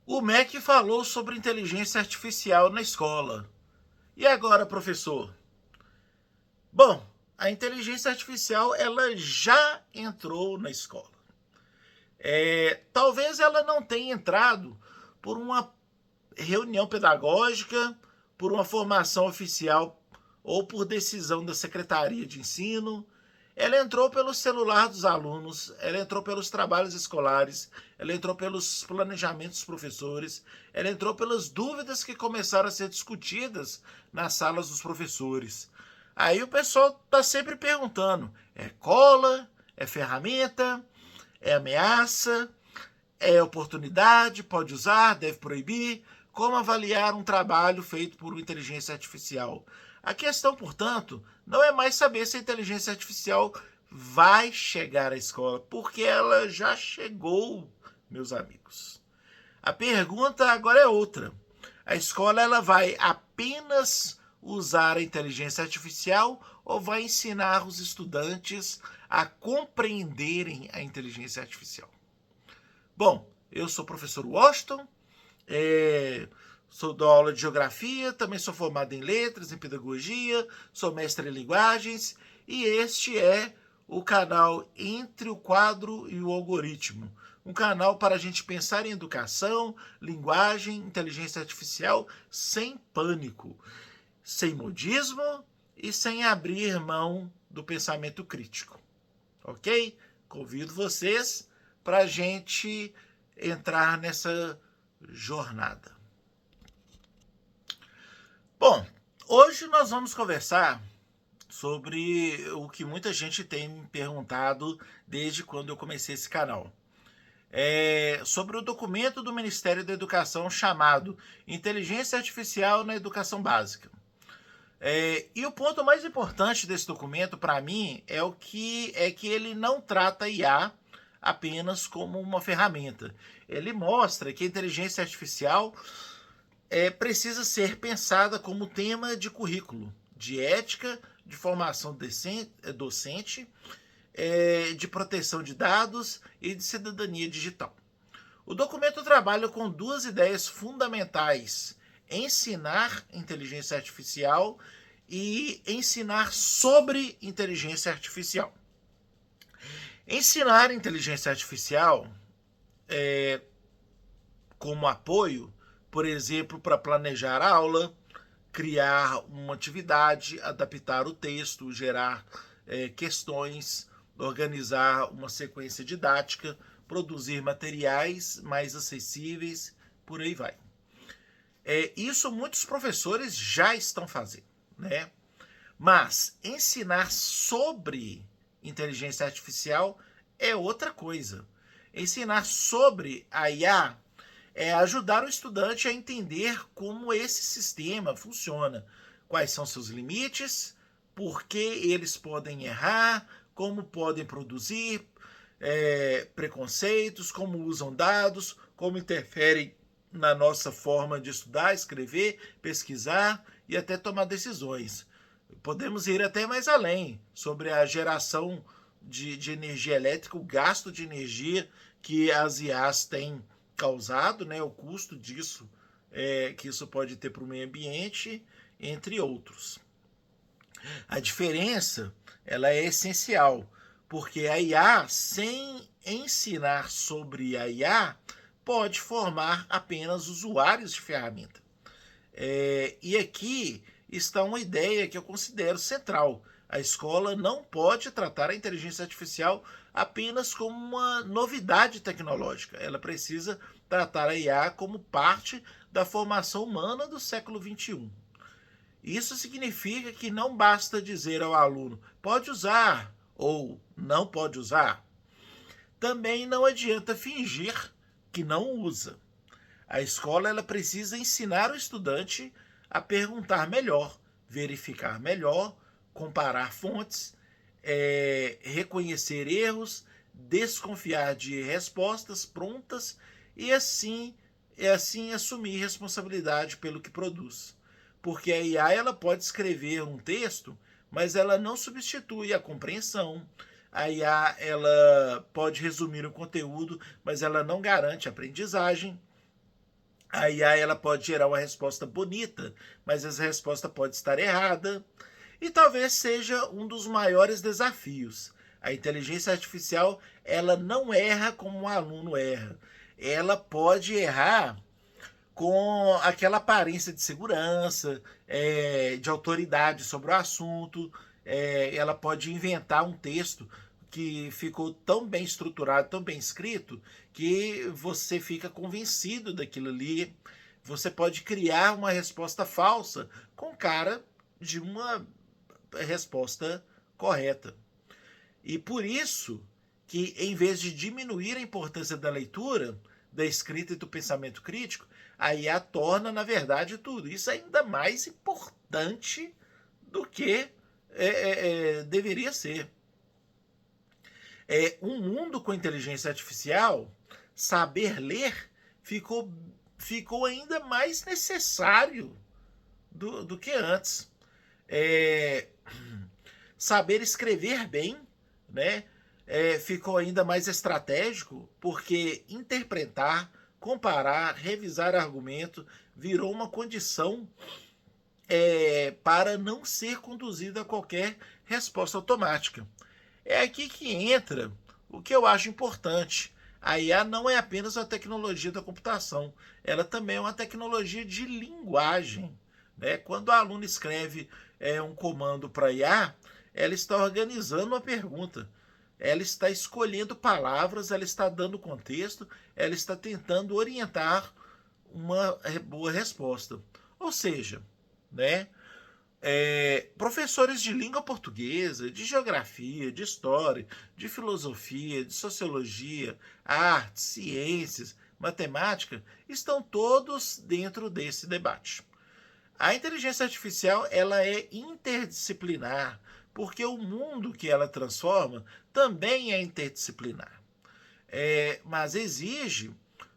O MEC falou sobre inteligência artificial na escola. E agora, professor? Bom, a inteligência artificial ela já entrou na escola. Talvez ela não tenha entrado por uma reunião pedagógica, por uma formação oficial ou por decisão da Secretaria de Ensino. Ela entrou pelo celular dos alunos, ela entrou pelos trabalhos escolares, ela entrou pelos planejamentos dos professores, ela entrou pelas dúvidas que começaram a ser discutidas nas salas dos professores. Aí o pessoal está sempre perguntando: é cola? É ferramenta? É ameaça? É oportunidade? Pode usar? Deve proibir? Como avaliar um trabalho feito por inteligência artificial? A questão, portanto, não é mais saber se a inteligência artificial vai chegar à escola, porque ela já chegou, meus amigos. A pergunta agora é outra. A escola ela vai apenas usar a inteligência artificial ou vai ensinar os estudantes a compreenderem a inteligência artificial? Bom, eu sou o professor Washington, dou aula de geografia, também sou formado em letras, em pedagogia, sou mestre em linguagens e este é o canal Entre o Quadro e o Algoritmo. Um canal para a gente pensar em educação, linguagem, inteligência artificial sem pânico, sem modismo e sem abrir mão do pensamento crítico. Ok? Convido vocês para a gente entrar nessa jornada. Bom, hoje nós vamos conversar sobre o que muita gente tem me perguntado desde quando eu comecei esse canal. Sobre o documento do Ministério da Educação chamado Inteligência Artificial na Educação Básica. E o ponto mais importante desse documento, para mim, é que ele não trata IA apenas como uma ferramenta. Ele mostra que a inteligência artificial precisa ser pensada como tema de currículo, de ética, de formação docente, de proteção de dados e de cidadania digital. O documento trabalha com duas ideias fundamentais: ensinar inteligência artificial e ensinar sobre inteligência artificial. Ensinar inteligência artificial como apoio, por exemplo, para planejar a aula, criar uma atividade, adaptar o texto, gerar questões, organizar uma sequência didática, produzir materiais mais acessíveis, por aí vai. Isso muitos professores já estão fazendo, né? Mas ensinar sobre inteligência artificial é outra coisa. Ensinar sobre a IA é ajudar o estudante a entender como esse sistema funciona, quais são seus limites, por que eles podem errar, como podem produzir preconceitos, como usam dados, como interferem na nossa forma de estudar, escrever, pesquisar e até tomar decisões. Podemos ir até mais além sobre a geração de energia elétrica, o gasto de energia que as IAs têm causado, né, o custo disso, que isso pode ter para o meio ambiente, entre outros. A diferença ela é essencial, porque a IA, sem ensinar sobre a IA, pode formar apenas usuários de ferramenta. E aqui está uma ideia que eu considero central. A escola não pode tratar a inteligência artificial apenas como uma novidade tecnológica. Ela precisa tratar a IA como parte da formação humana do século XXI. Isso significa que não basta dizer ao aluno pode usar ou não pode usar. Também não adianta fingir que não usa. A escola ela precisa ensinar o estudante a perguntar melhor, verificar melhor, comparar fontes, reconhecer erros, desconfiar de respostas prontas e assim assumir responsabilidade pelo que produz. Porque a IA ela pode escrever um texto, mas ela não substitui a compreensão. A IA ela pode resumir o conteúdo, mas ela não garante a aprendizagem. A IA ela pode gerar uma resposta bonita, mas essa resposta pode estar errada. E talvez seja um dos maiores desafios. A inteligência artificial ela não erra como um aluno erra. Ela pode errar com aquela aparência de segurança, de autoridade sobre o assunto. Ela pode inventar um texto que ficou tão bem estruturado, tão bem escrito, que você fica convencido daquilo ali. Você pode criar uma resposta falsa com cara de uma resposta correta. E por isso que, em vez de diminuir a importância da leitura, da escrita e do pensamento crítico, a IA torna, na verdade, tudo isso ainda mais importante do que deveria ser. Um mundo com inteligência artificial, saber ler ficou ainda mais necessário do que antes. Saber escrever bem, né? Ficou ainda mais estratégico, porque interpretar, comparar, revisar argumento virou uma condição para não ser conduzido a qualquer resposta automática. É aqui que entra o que eu acho importante. A IA não é apenas uma tecnologia da computação, ela também é uma tecnologia de linguagem. Né? Quando o aluno escreve um comando para a IA, ela está organizando uma pergunta, ela está escolhendo palavras, ela está dando contexto, ela está tentando orientar uma boa resposta. Ou seja, né, professores de língua portuguesa, de geografia, de história, de filosofia, de sociologia, artes, ciências, matemática, estão todos dentro desse debate. A inteligência artificial ela é interdisciplinar, porque o mundo que ela transforma também é interdisciplinar. Mas exige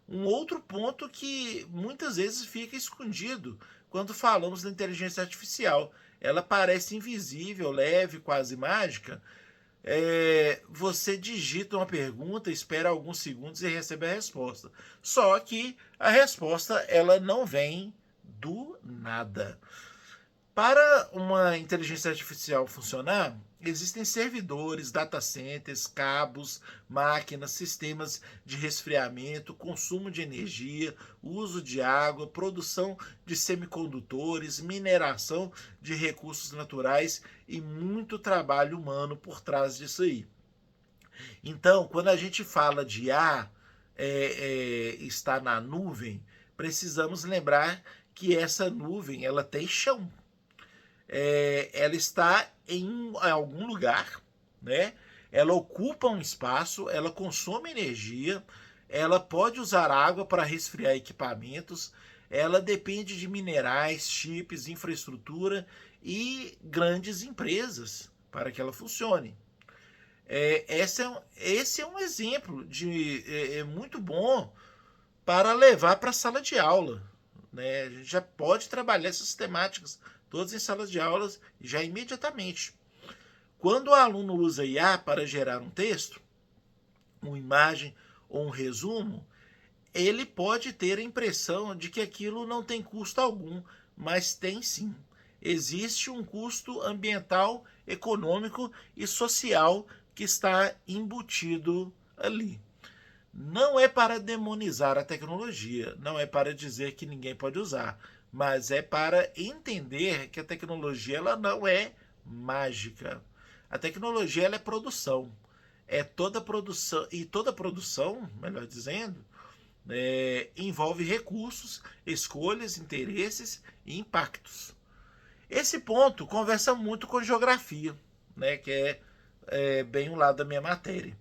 um outro ponto que muitas vezes fica escondido quando falamos da inteligência artificial. Ela parece invisível, leve, quase mágica. Você digita uma pergunta, espera alguns segundos e recebe a resposta. Só que a resposta ela não vem do nada. Para uma inteligência artificial funcionar, existem servidores, data centers, cabos, máquinas, sistemas de resfriamento, consumo de energia, uso de água, produção de semicondutores, mineração de recursos naturais e muito trabalho humano por trás disso aí. Então, quando a gente fala de IA está na nuvem, precisamos lembrar que essa nuvem ela tem chão. Ela está em algum lugar, né? Ela ocupa um espaço, ela consome energia, ela pode usar água para resfriar equipamentos, ela depende de minerais, chips, infraestrutura e grandes empresas para que ela funcione. Esse é um exemplo de muito bom para levar para a sala de aula. Né? A gente já pode trabalhar essas temáticas todas em salas de aulas já imediatamente. Quando o aluno usa IA para gerar um texto, uma imagem ou um resumo, ele pode ter a impressão de que aquilo não tem custo algum, mas tem sim. Existe um custo ambiental, econômico e social que está embutido ali. Não é para demonizar a tecnologia, não é para dizer que ninguém pode usar, mas é para entender que a tecnologia ela não é mágica. A tecnologia ela é produção. É toda produção, e toda produção, melhor dizendo, envolve recursos, escolhas, interesses e impactos. Esse ponto conversa muito com geografia, né, que é bem o lado da minha matéria.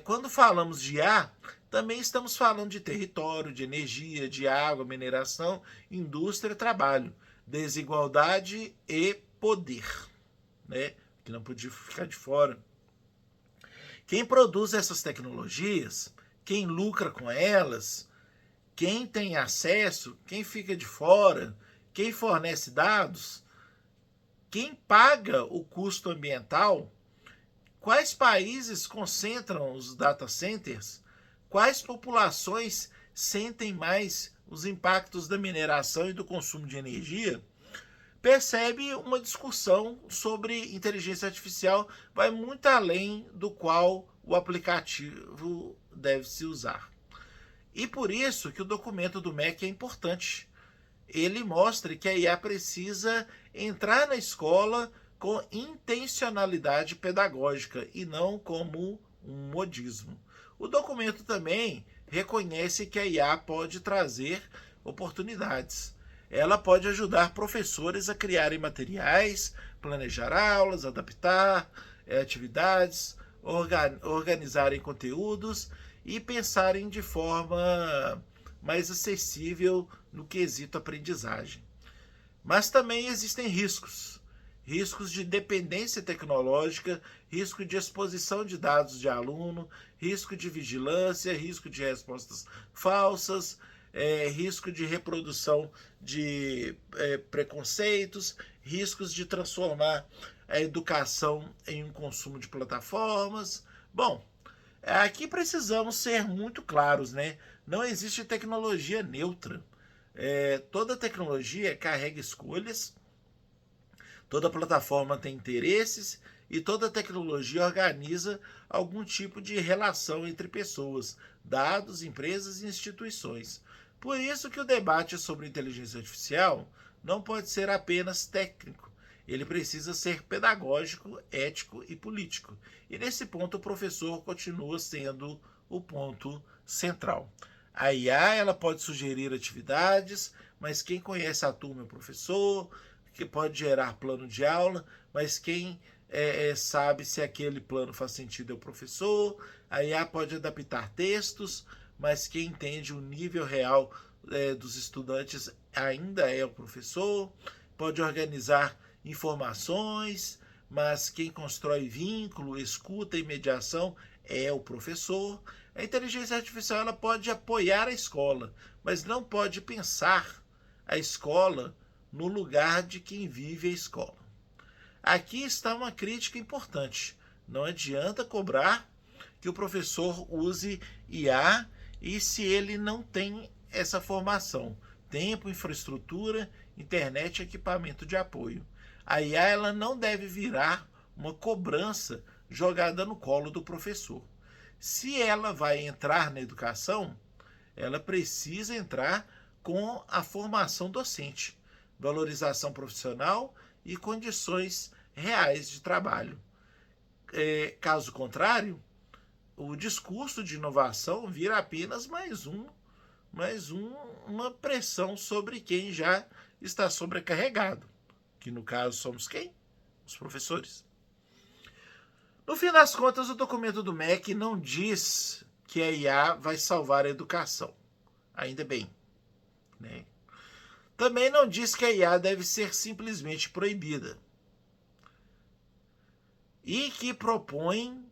Quando falamos de ar, também estamos falando de território, de energia, de água, mineração, indústria, trabalho, desigualdade e poder, né? Que não podia ficar de fora. Quem produz essas tecnologias, quem lucra com elas, quem tem acesso, quem fica de fora, quem fornece dados, quem paga o custo ambiental, quais países concentram os data centers, quais populações sentem mais os impactos da mineração e do consumo de energia, percebe uma discussão sobre inteligência artificial vai muito além do qual o aplicativo deve se usar. E por isso que o documento do MEC é importante. Ele mostra que a IA precisa entrar na escola com intencionalidade pedagógica e não como um modismo. O documento também reconhece que a IA pode trazer oportunidades. Ela pode ajudar professores a criarem materiais, planejar aulas, adaptar atividades, organizarem conteúdos e pensarem de forma mais acessível no quesito aprendizagem. Mas também existem riscos. Riscos de dependência tecnológica, risco de exposição de dados de aluno, risco de vigilância, risco de respostas falsas, risco de reprodução de preconceitos, riscos de transformar a educação em um consumo de plataformas. Bom, aqui precisamos ser muito claros, né? Não existe tecnologia neutra. Toda tecnologia carrega escolhas, toda plataforma tem interesses e toda tecnologia organiza algum tipo de relação entre pessoas, dados, empresas e instituições. Por isso que o debate sobre inteligência artificial não pode ser apenas técnico. Ele precisa ser pedagógico, ético e político. E nesse ponto o professor continua sendo o ponto central. A IA ela pode sugerir atividades, mas quem conhece a turma é o professor, que pode gerar plano de aula, mas quem sabe se aquele plano faz sentido é o professor. A IA pode adaptar textos, mas quem entende o nível real dos estudantes ainda é o professor. Pode organizar informações, mas quem constrói vínculo, escuta e mediação é o professor. A inteligência artificial ela pode apoiar a escola, mas não pode pensar a escola no lugar de quem vive a escola. Aqui está uma crítica importante. Não adianta cobrar que o professor use IA e se ele não tem essa formação, tempo, infraestrutura, internet e equipamento de apoio. A IA ela não deve virar uma cobrança jogada no colo do professor. Se ela vai entrar na educação, ela precisa entrar com a formação docente, valorização profissional e condições reais de trabalho. Caso contrário, o discurso de inovação vira apenas uma pressão sobre quem já está sobrecarregado, que no caso somos quem? Os professores. No fim das contas, o documento do MEC não diz que a IA vai salvar a educação. Ainda bem. Né? Também não diz que a IA deve ser simplesmente proibida. E que propõe,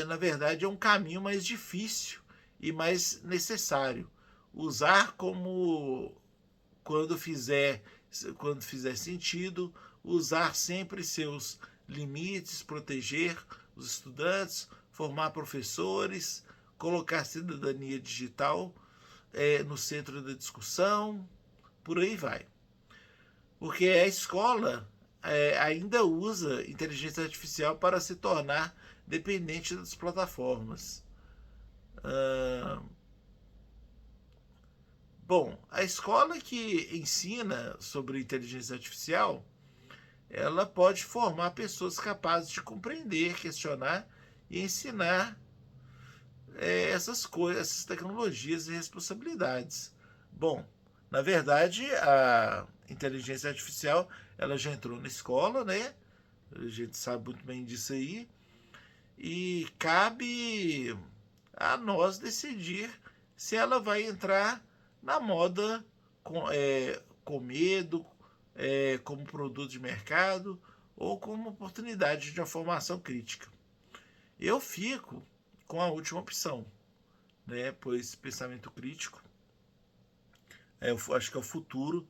na verdade, um caminho mais difícil e mais necessário. Usar como quando fizer sentido, usar sempre seus limites, proteger os estudantes, formar professores, colocar cidadania digital no centro da discussão, por aí vai. Porque a escola ainda usa inteligência artificial para se tornar dependente das plataformas. Bom, a escola que ensina sobre inteligência artificial ela pode formar pessoas capazes de compreender, questionar e ensinar essas coisas, essas tecnologias e responsabilidades. Bom, na verdade, a inteligência artificial ela já entrou na escola, né? A gente sabe muito bem disso aí. E cabe a nós decidir se ela vai entrar na moda com medo, como produto de mercado ou como oportunidade de uma formação crítica. Eu fico com a última opção, né? Pois pensamento crítico eu acho que é o futuro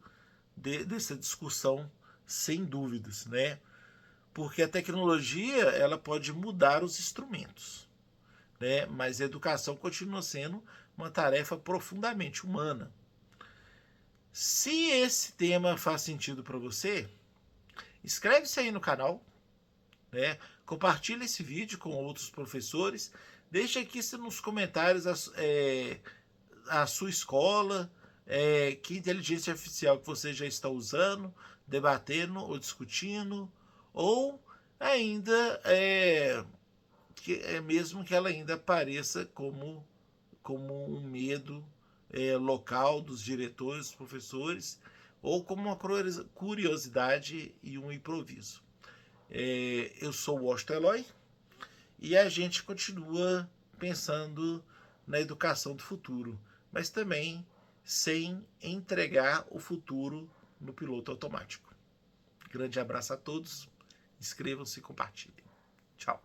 dessa discussão, sem dúvidas, né? Porque a tecnologia ela pode mudar os instrumentos, né? Mas a educação continua sendo uma tarefa profundamente humana. Se esse tema faz sentido para você, inscreve-se aí no canal, né? Compartilhe esse vídeo com outros professores. Deixe aqui nos comentários a sua escola, que inteligência artificial que você já está usando, debatendo ou discutindo, ou ainda mesmo que ela ainda apareça como um medo local dos diretores, dos professores, ou como uma curiosidade e um improviso. Eu sou o Washington Eloy e a gente continua pensando na educação do futuro, mas também sem entregar o futuro no piloto automático. Grande abraço a todos, inscrevam-se e compartilhem. Tchau.